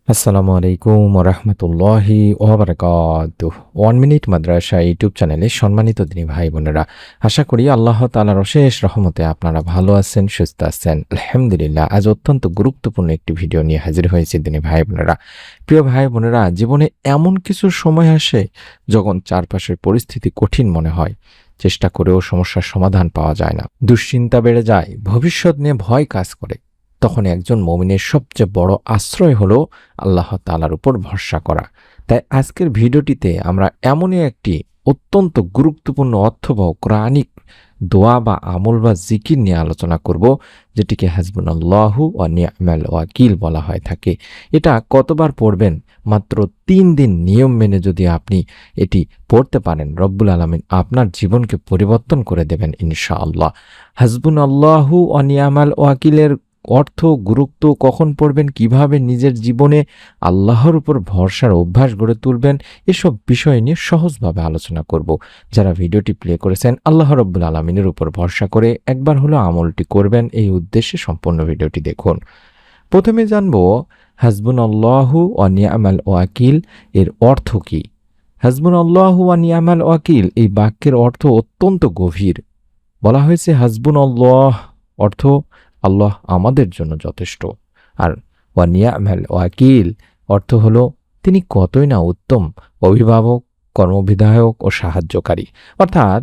আসসালামু আলাইকুম ওরহমতুল্লাহি ওবরাকাতুহ। 1 মিনিট মাদ্রাসা ইউটিউব চ্যানেলে সম্মানিত দিনী ভাই বোনেরা, আশা করি আল্লাহ তাআলার অশেষ রহমতে আপনারা ভালো আছেন, সুস্থ আছেন। আলহামদুলিল্লাহ। আজ অত্যন্ত গুরুত্বপূর্ণ একটি ভিডিও নিয়ে হাজির হয়েছি দিনী ভাই বোনেরা। প্রিয় ভাই বোনেরা, জীবনে এমন কিছু সময় আসে যখন চারপাশের পরিস্থিতি কঠিন মনে হয়, চেষ্টা করেও সমস্যার সমাধান পাওয়া যায় না, দুশ্চিন্তা বেড়ে যায়, ভবিষ্যৎ নিয়ে ভয় কাজ করে। তখন একজন মুমিনের সবচেয়ে বড় আশ্রয় হলো আল্লাহ তাআলার উপর ভরসা করা। তাই আজকের ভিডিওটিতে আমরা এমনই একটি অত্যন্ত গুরুত্বপূর্ণ অর্থবহ কোরআনিক দোয়া বা আমল বা জিকির নিয়ে আলোচনা করব, যেটিকে হাসবুনাল্লাহু ওয়া নি'মাল ওয়াকিল বলা হয়ে থাকে। এটা কতবার পড়বেন? মাত্র 3 দিন নিয়ম মেনে যদি আপনি এটি পড়তে পারেন, রব্বুল আলামিন আপনার জীবনকে পরিবর্তন করে দেবেন ইনশাআল্লাহ। হাসবুনাল্লাহু ওয়া নি'মাল ওয়াকিলের অর্থ, গুরুত্ব, কখন পড়বেন, কিভাবে নিজের জীবনে আল্লাহর উপর ভরসার অভ্যাস গড়ে তুলবেন, এসব বিষয় নিয়ে সহজভাবে আলোচনা করব। যারা ভিডিওটি প্লে করেছেন, আল্লাহ রাব্বুল আলামিনের উপর ভরসা করে একবার হলো আমলটি করবেন, এই উদ্দেশ্যে সম্পূর্ণ ভিডিওটি দেখুন। প্রথমে জানব হাসবুনাল্লাহু ওয়া নি'মাল ওয়াকিল এর অর্থ কি। হাসবুনাল্লাহু ওয়া নি'মাল ওয়াকিল এই বাক্যের অর্থ অত্যন্ত গভীর। বলা হয়েছে হাসবুনাল্লাহ অর্থ আল্লাহ আমাদের জন্য যথেষ্ট, আর ওয়া নি'মাল ওয়াকিল অর্থ হলো তিনি কতই না উত্তম অভিভাবক, কর্মবিধায়ক ও সাহায্যকারী। অর্থাৎ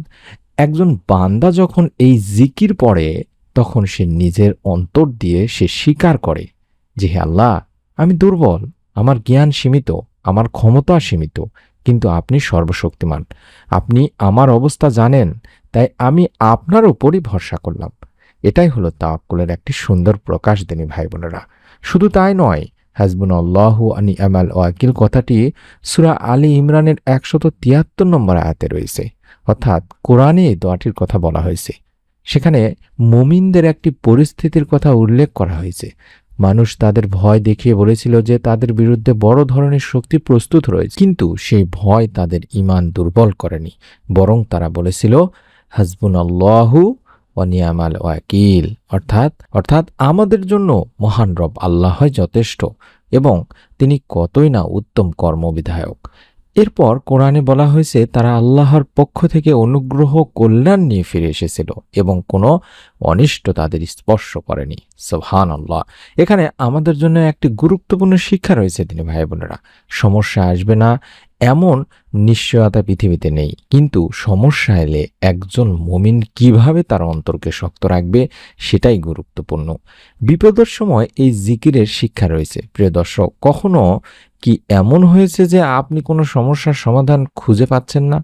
একজন বান্দা যখন এই জিকির পড়ে, তখন সে নিজের অন্তর দিয়ে সে স্বীকার করে যে হে আল্লাহ, আমি দুর্বল, আমার জ্ঞান সীমিত, আমার ক্ষমতা সীমিত, কিন্তু আপনি সর্বশক্তিমান, আপনি আমার অবস্থা জানেন, তাই আমি আপনার উপরই ভরসা করলাম। এটাই হলো তাওয়াক্কুলের একটি সুন্দর প্রকাশ দিনী ভাই বোনেরা। শুধু তাই নয়, হাসবুনাল্লাহু ওয়া নি'মাল ওয়াকিল কথাটি সূরা আলী ইমরানের 173 নম্বর আয়াতে রয়েছে। অর্থাৎ কোরআনে এই দোয়াটির কথা বলা হয়েছে। সেখানে মুমিনদের একটি পরিস্থিতির কথা উল্লেখ করা হয়েছে। মানুষ তাদের ভয় দেখিয়ে বলেছিল যে তাদের বিরুদ্ধে বড় ধরনের শক্তি প্রস্তুত রয়েছে, কিন্তু সেই ভয় তাদের ঈমান দুর্বল করেনি, বরং তারা বলেছিল হাসবুনাল্লাহু ওয়া নি'মাল ওয়াকিল, অর্থাৎ আমাদের জন্য মহান রব আল্লাহ যথেষ্ট এবং তিনি কতই না উত্তম কর্মবিধায়ক। এরপর কোরআনে বলা হয়েছে তারা আল্লাহর পক্ষ থেকে অনুগ্রহ, কল্যাণ নিয়ে ফিরে এসেছিল এবং কোনো অনিষ্ট তাদের স্পর্শ করেনি। সুবহানাল্লাহ। এখানে আমাদের জন্য একটি গুরুত্বপূর্ণ শিক্ষা রয়েছে দিনী ভাই বোনেরা। সমস্যা আসবে না এমন নিশ্চয়তা পৃথিবীতে নেই, কিন্তু সমস্যা এলে একজন মুমিন কিভাবে তার অন্তরকে শক্ত রাখবে সেটাই গুরুত্বপূর্ণ। বিপদের সময় এই জিকিরের শিক্ষা রয়েছে। প্রিয় দর্শক, কখনো কি এমন হয়েছে যে আপনি কোনো সমস্যার সমাধান খুঁজে পাচ্ছেন না?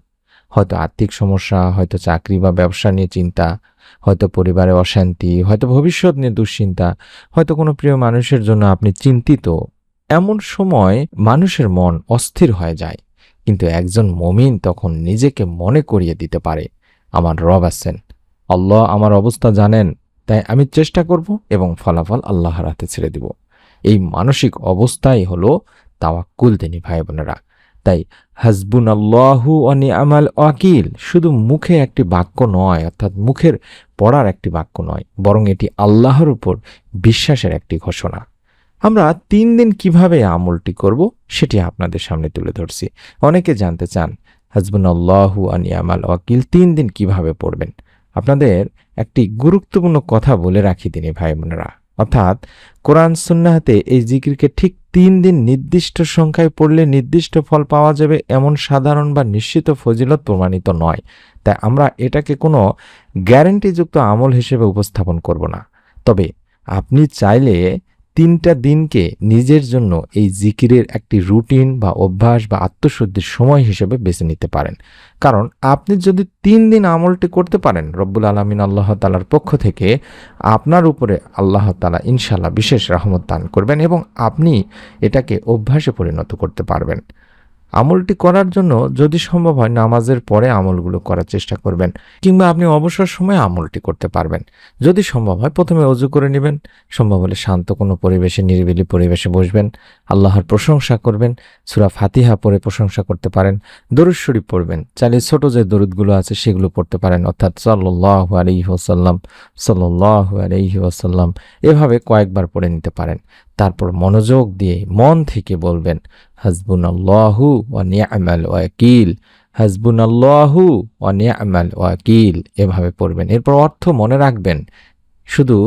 হয়তো আর্থিক সমস্যা, হয়তো চাকরি বা ব্যবসা নিয়ে চিন্তা, হয়তো পরিবারে অশান্তি, হয়তো ভবিষ্যৎ নিয়ে দুশ্চিন্তা, হয়তো কোনো প্রিয় মানুষের জন্য আপনি চিন্তিত। এমন সময় মানুষের মন অস্থির হয়ে যায়, কিন্তু একজন মুমিন তখন নিজেকে মনে করিয়ে দিতে পারে আমার রব আছেন, আল্লাহ আমার অবস্থা জানেন, তাই আমি চেষ্টা করব এবং ফলাফল আল্লাহর হাতে ছেড়ে দিব। এই মানসিক অবস্থাই হলো তাওয়াক্কুল দিনী ভাই বোনেরা। তাই হাসবুনাল্লাহু ওয়া নি'মাল ওয়াকিল শুধু মুখে একটি বাক্য নয়, অর্থাৎ মুখের পড়ার একটি বাক্য নয়, বরং এটি আল্লাহর উপর বিশ্বাসের একটি ঘোষণা। আমরা 3 দিন কিভাবে আমলটি করব সেটি আপনাদের সামনে তুলে ধরছি। অনেকে জানতে চান হাসবুনাল্লাহু ওয়া নি'মাল ওয়াকিল 3 দিন কিভাবে পড়বেন। আপনাদের একটি গুরুত্বপূর্ণ কথা বলে রাখি দিনী ভাই বোনেরা, অর্থাৎ কোরআন সুন্নাহতে এই জিকিরকে ঠিক 3 দিন নির্দিষ্ট সংখ্যায় পড়লে নির্দিষ্ট ফল পাওয়া যাবে এমন সাধারণ বা নিশ্চিত ফজিলত প্রমাণিত নয়। তাই আমরা এটাকে কোনো গ্যারান্টিযুক্ত আমল হিসেবে উপস্থাপন করব না। তবে আপনি চাইলে 3টা দিনকে নিজের জন্য এই জিকিরের একটি রুটিন বা অভ্যাস বা আত্মশুদ্ধির সময় হিসেবে বেছে নিতে পারেন। কারণ আপনি যদি 3 দিন আমলটি করতে পারেন, রব্বুল আলামিন আল্লাহ তাআলার পক্ষ থেকে আপনার উপরে আল্লাহ তাআলা ইনশাআল্লাহ বিশেষ রহমত দান করবেন এবং আপনি এটাকে অভ্যাসে পরিণত করতে পারবেন। আমলটি করার জন্য যদি সম্ভব হয় নামাজের পরে আমলগুলো করার চেষ্টা করবেন, কিংবা আপনি অবসর সময়ে আমলটি করতে পারবেন। যদি সম্ভব হয় প্রথমে ওযু করে নেবেন, সম্ভব হলে শান্ত কোনো পরিবেশে, নিরিবিলি পরিবেশে বসবেন, আল্লাহর প্রশংসা করবেন, সূরা ফাতিহা পড়ে প্রশংসা করতে পারেন, দরুদ শরীফ পড়বেন, চাইলে ছোট যে দরুদগুলো আছে সেগুলো পড়তে পারেন, অর্থাৎ সাল্লাল্লাহু আলাইহি ওয়াসাল্লাম, সাল্লাল্লাহু আলাইহি ওয়াসাল্লাম, এভাবে কয়েকবার পড়ে নিতে পারেন। তারপর মনোযোগ দিয়ে মন থেকে বলবেন হাসবুনাল্লাহু ওয়া নি'মাল ওয়াকিল, হাসবুনাল্লাহু ওয়া নি'মাল ওয়াকিল, এভাবে পড়বেন। এরপর অর্থ মনে রাখবেন, শুধু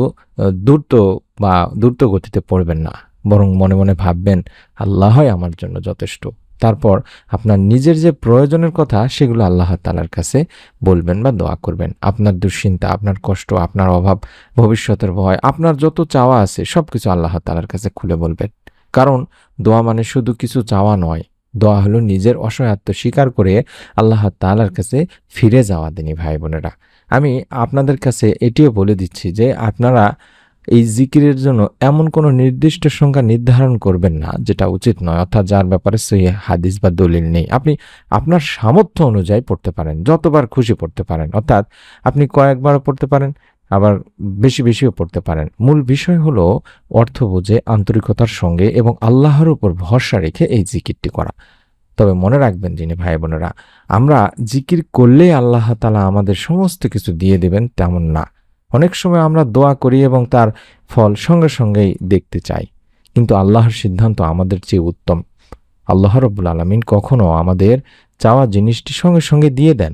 দ্রুত গতিতে পড়বেন না, বরং মনে মনে ভাববেন আল্লাহই আমার জন্য যথেষ্ট। তারপর আপনার নিজের যে প্রয়োজনের কথা সেগুলো আল্লাহ তাআলার কাছে বলবেন বা দোয়া করবেন। আপনার দুশ্চিন্তা, আপনার কষ্ট, আপনার অভাব, ভবিষ্যতের ভয়, আপনার যত চাওয়া আছে সবকিছু আল্লাহ তাআলার কাছে খুলে বলবেন। কারণ দোয়া মানে শুধু কিছু চাওয়া নয়, দোয়া হলো নিজের অসহায়ত্ব স্বীকার করে আল্লাহ তাআলার কাছে ফিরে যাওয়া। দিনী ভাই বোনেরা, আমি আপনাদের কাছে এটিও বলে দিচ্ছি যে আপনারা এই জিকিরের জন্য এমন কোনো নির্দিষ্ট সংখ্যা নির্ধারণ করবেন না যেটা উচিত নয়, অর্থাৎ যার ব্যাপারে সহিহ হাদিস বা দলিল নেই। আপনি আপনার সামর্থ্য অনুযায়ী পড়তে পারেন, যতবার খুশি পড়তে পারেন, অর্থাৎ আপনি কয়েকবারও পড়তে পারেন, আবার বেশিও পড়তে পারেন। মূল বিষয় হলো অর্থ বুঝে আন্তরিকতার সঙ্গে এবং আল্লাহর উপর ভরসা রেখে এই জিকিরটি করা। তবে মনে রাখবেন যিনি ভাই বোনেরা, আমরা জিকির করলেই আল্লাহ তাআলা আমাদের সমস্ত কিছু দিয়ে দেবেন তেমন না। অনেক সময় আমরা দোয়া করি এবং তার ফল সঙ্গে সঙ্গেই দেখতে চাই, কিন্তু আল্লাহর সিদ্ধান্ত আমাদের চেয়ে উত্তম। আল্লাহ রাব্বুল আলামিন কখনো আমাদের চাওয়া জিনিসটি সঙ্গে সঙ্গে দিয়ে দেন,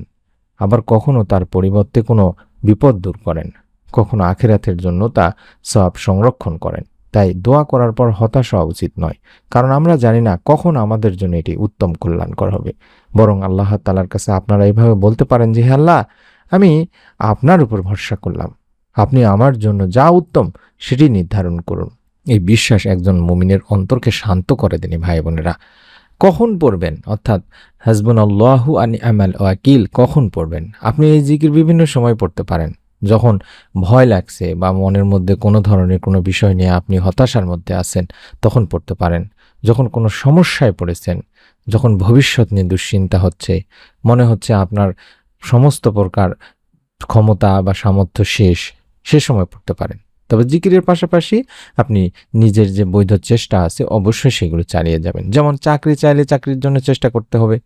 আবার কখনো তার পরিবর্তে কোনো বিপদ দূর করেন, কখনো আখিরাতের জন্য তা সওয়াব সংরক্ষণ করেন। তাই দোয়া করার পর হতাশ হওয়া উচিত নয়, কারণ আমরা জানি না কখন আমাদের জন্য এটি উত্তম কল্যাণকর হবে। বরং আল্লাহ তাআলার কাছে আপনারা এইভাবে বলতে পারেন যে, হে আল্লাহ, আমি আপনার উপর ভরসা করলাম, আপনি আমার জন্য যা উত্তম সেটি নির্ধারণ করুন। এই বিশ্বাস একজন মুমিনের অন্তরকে শান্ত করে দেন। ভাই বোনেরা, কখন পড়বেন, অর্থাৎ হাসবুনাল্লাহু ওয়া নি'মাল ওয়াকিল কখন পড়বেন? আপনি এই জিকির বিভিন্ন সময় পড়তে পারেন। যখন ভয় লাগছে বা মনের মধ্যে কোনো ধরনের কোনো বিষয় নিয়ে আপনি হতাশার মধ্যে আছেন তখন পড়তে পারেন। যখন কোনো সমস্যায় পড়েছেন, যখন ভবিষ্যৎ নিয়ে দুশ্চিন্তা হচ্ছে, মনে হচ্ছে আপনার সমস্ত প্রকার ক্ষমতা বা সামর্থ্য শেষ, সে সময় পড়তে পারেন। তবে জিকিরের পাশাপাশি আপনি নিজের যে বৈধ চেষ্টা আছে অবশ্যই সেগুলো চালিয়ে যাবেন। যেমন চাকরি চাইলে চাকরির জন্য চেষ্টা করতে হবে,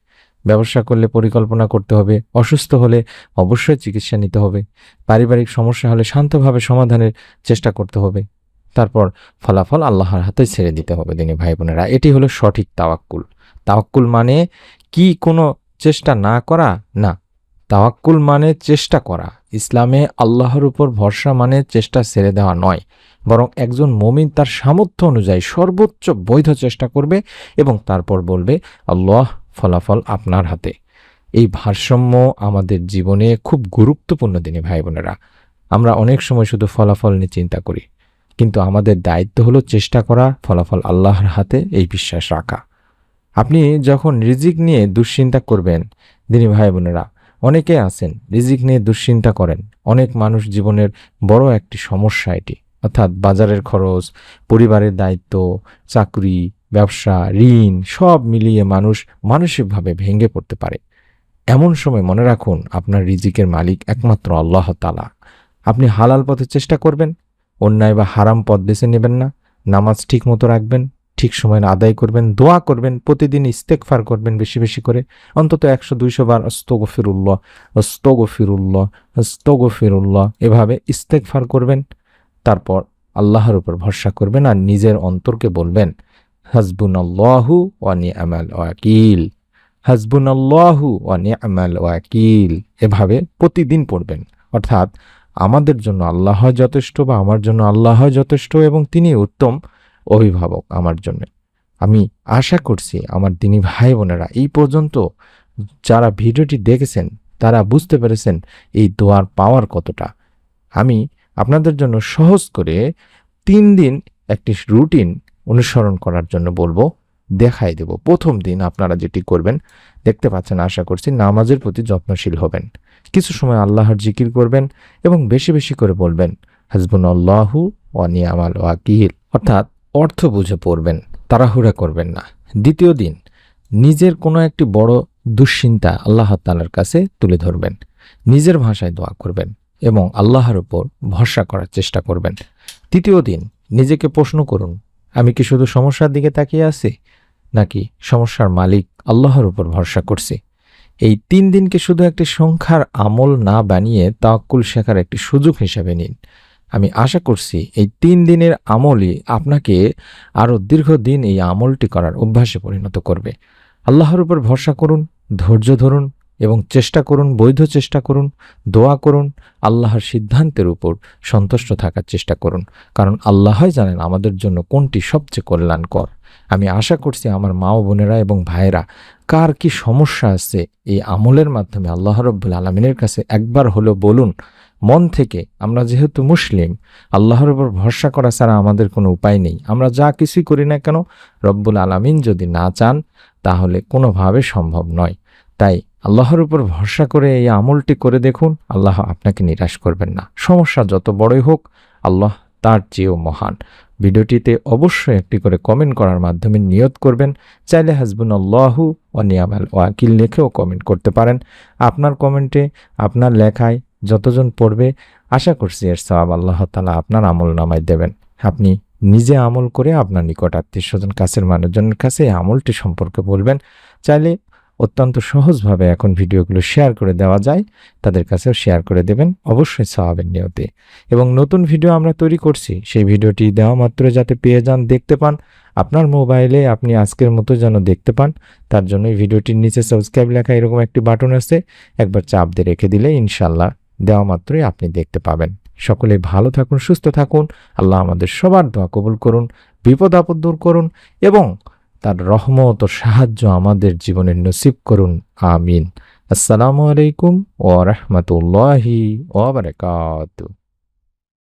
ব্যবসা করলে পরিকল্পনা করতে হবে, অসুস্থ হলে অবশ্যই চিকিৎসা নিতে হবে, পারিবারিক সমস্যা হলে শান্তভাবে সমাধানের চেষ্টা করতে হবে, তারপর ফলাফল আল্লাহর হাতে ছেড়ে দিতে হবে। দিনী ভাই বোনেরা, এটি হলো সঠিক তাওয়াক্কুল। তাওয়াক্কুল মানে কি কোনো চেষ্টা না করা? না, তাওয়াক্কুল মানে চেষ্টা করা। ইসলামে আল্লাহর উপর ভরসা মানে চেষ্টা ছেড়ে দেওয়া নয়, বরং একজন মুমিন তার সামর্থ্য অনুযায়ী সর্বোচ্চ বৈধ চেষ্টা করবে এবং তারপর বলবে আল্লাহ, ফলাফল আপনার হাতে। এই ভারসাম্য আমাদের জীবনে খুব গুরুত্বপূর্ণ। দিনী ভাই বোনেরা, আমরা অনেক সময় শুধু ফলাফল নিয়ে চিন্তা করি, কিন্তু আমাদের দায়িত্ব হলো চেষ্টা করা, ফলাফল আল্লাহর হাতে, এই বিশ্বাস রাখা। আপনি যখন রিজিক নিয়ে দুশ্চিন্তা করবেন, দিনী ভাই বোনেরা, অনেকে আছেন রিজিক নিয়ে দুশ্চিন্তা করেন। অনেক মানুষ জীবনের বড় একটি সমস্যা এটি, অর্থাৎ বাজারের খরচ, পরিবারের দায়িত্ব, চাকরি, ব্যবসা, ঋণ সব মিলিয়ে মানুষ মানসিকভাবে ভেঙে পড়তে পারে। এমন সময় মনে রাখুন, আপনার রিজিকের মালিক একমাত্র আল্লাহ তাআলা। আপনি হালাল পথে চেষ্টা করবেন, অন্যায় বা হারাম পথ বেছে নেবেন না, নামাজ ঠিক মতো রাখবেন, ঠিক সময় আদায় করবেন, দোয়া করবেন, প্রতিদিন ইস্তেগফার করবেন বেশি বেশি করে, অন্তত 100-200 বার আস্তাগফিরুল্লাহ আস্তাগফিরুল্লাহ আস্তাগফিরুল্লাহ এভাবে ইস্তেগফার করবেন। তারপর আল্লাহর উপর ভরসা করবেন আর নিজের অন্তরকে বলবেন হাসবুনাল্লাহু ওয়া নি'মাল ওয়াকিল, হাসবুনাল্লাহু ওয়া নি'মাল ওয়াকিল, এভাবে প্রতিদিন পড়বেন। অর্থাৎ আমাদের জন্য আল্লাহ যথেষ্ট বা আমার জন্য আল্লাহ যথেষ্ট এবং তিনি উত্তম অভিভাবক আমার জন্য। আমি আশা করছি আমার দিনী ভাই বোনেরা এই পর্যন্ত যারা ভিডিওটি দেখেছেন তারা বুঝতে পেরেছেন এই দোয়ার পাওয়ার কতটা। আমি আপনাদের জন্য সহজ করে 3 দিন একটি রুটিন অনুসরণ করার জন্য বলবো, দেখাই দেব। প্রথম দিন আপনারা যেটি করবেন, দেখতে পাচ্ছেন আশা করছি, নামাজের প্রতি যত্নশীল হবেন, কিছু সময় আল্লাহর জিকির করবেন এবং বেশি বেশি করে বলবেন হাসবুনাল্লাহু ওয়া নি'মাল ওয়াকিল, অর্থাৎ অর্থ বুঝে পড়বেন, তাড়াহুড়া করবেন না। দ্বিতীয় দিন নিজের কোনো একটি বড় দুশ্চিন্তা আল্লাহ তাআলার কাছে তুলে ধরবেন, নিজের ভাষায় দোয়া করবেন এবং আল্লাহর উপর ভরসা করার চেষ্টা করবেন। তৃতীয় দিন নিজেকে প্রশ্ন করুন, আমি কি শুধু সমস্যার দিকে তাকিয়ে আছি, নাকি সমস্যার মালিক আল্লাহর উপর ভরসা করছি? এই 3 দিনকে শুধু একটি সংখ্যার আমল না বানিয়ে তাওয়াক্কুল শেখার একটি সুযোগ হিসেবে নিন। আমি আশা করছি এই 3 দিনের আমলই আপনাকে আরও দীর্ঘদিন এই আমলটি করার অভ্যাসে পরিণত করবে। আল্লাহর উপর ভরসা করুন, ধৈর্য ধরুন এবং চেষ্টা করুন, বৈধ চেষ্টা করুন, দোয়া করুন, আল্লাহর সিদ্ধান্তের উপর সন্তুষ্ট থাকার চেষ্টা করুন, কারণ আল্লাহই জানেন আমাদের জন্য কোনটি সবচেয়ে কল্যাণকর। আমি আশা করছি আমার মা ও বোনেরা এবং ভাইয়েরা কার কি সমস্যা আছে এই আমলের মাধ্যমে আল্লাহ রাব্বুল আলামিনের কাছে একবার হলেও বলুন মন থেকে। আমরা যেহেতু মুসলিম, আল্লাহর উপর ভরসা করা ছাড়া আমাদের কোনো উপায় নেই। আমরা যা কিছুই করি না কেন, রব্বুল আলামিন যদি না চান তাহলে কোনোভাবে সম্ভব নয়। তাই আল্লাহর উপর ভরসা করে এই আমলটি করে দেখুন, আল্লাহ আপনাকে নিরাশ করবেন না। সমস্যা যত বড়ই হোক, আল্লাহ তার চেয়েও মহান। ভিডিওটিতে অবশ্যই একটি করে কমেন্ট করার মাধ্যমে নিয়ত করবেন। চাইলে হাসবুনাল্লাহু ওয়া নি'মাল ওয়াকিল লিখেও কমেন্ট করতে পারেন। আপনার কমেন্টে, আপনার লেখায় যতজন পড়বে, আশা করছি এর সওয়াব আল্লাহ তাআলা আপনার আমলনামায় দেবেন। আপনি নিজে আমল করে আপনার নিকট আত্মীয়স্বজন, কাছের মানুষজনের কাছে এই আমলটি সম্পর্কে বলবেন। চাইলে অত্যন্ত সহজভাবে এখন ভিডিওগুলো শেয়ার করে দেওয়া যায়, তাদের কাছেও শেয়ার করে দেবেন, অবশ্যই সওয়াবের নিয়তে। এবং নতুন ভিডিও আমরা তৈরি করছি, সেই ভিডিওটি দেওয়া মাত্র যাতে পেয়ে যান, দেখতে পান, আপনার মোবাইলে আপনি আজকের মতো যেন দেখতে পান, তার জন্য এই ভিডিওটির নিচে সাবস্ক্রাইব লেখা এরকম একটি বাটন আছে, একবার চাপ দিয়ে রেখে দিলে ইনশাল্লাহ দেওয়া মাত্রই আপনি দেখতে পাবেন। সকলে ভালো থাকুন, সুস্থ থাকুন। আল্লাহ আমাদের সবার দোয়া কবুল করুন, বিপদ আপদ দূর করুন এবং তার রহমত ও সাহায্য আমাদের জীবনে নসিব করুন। আমিন। আসসালামু আলাইকুম ওয়া রাহমাতুল্লাহি ওয়া বারাকাতুহু।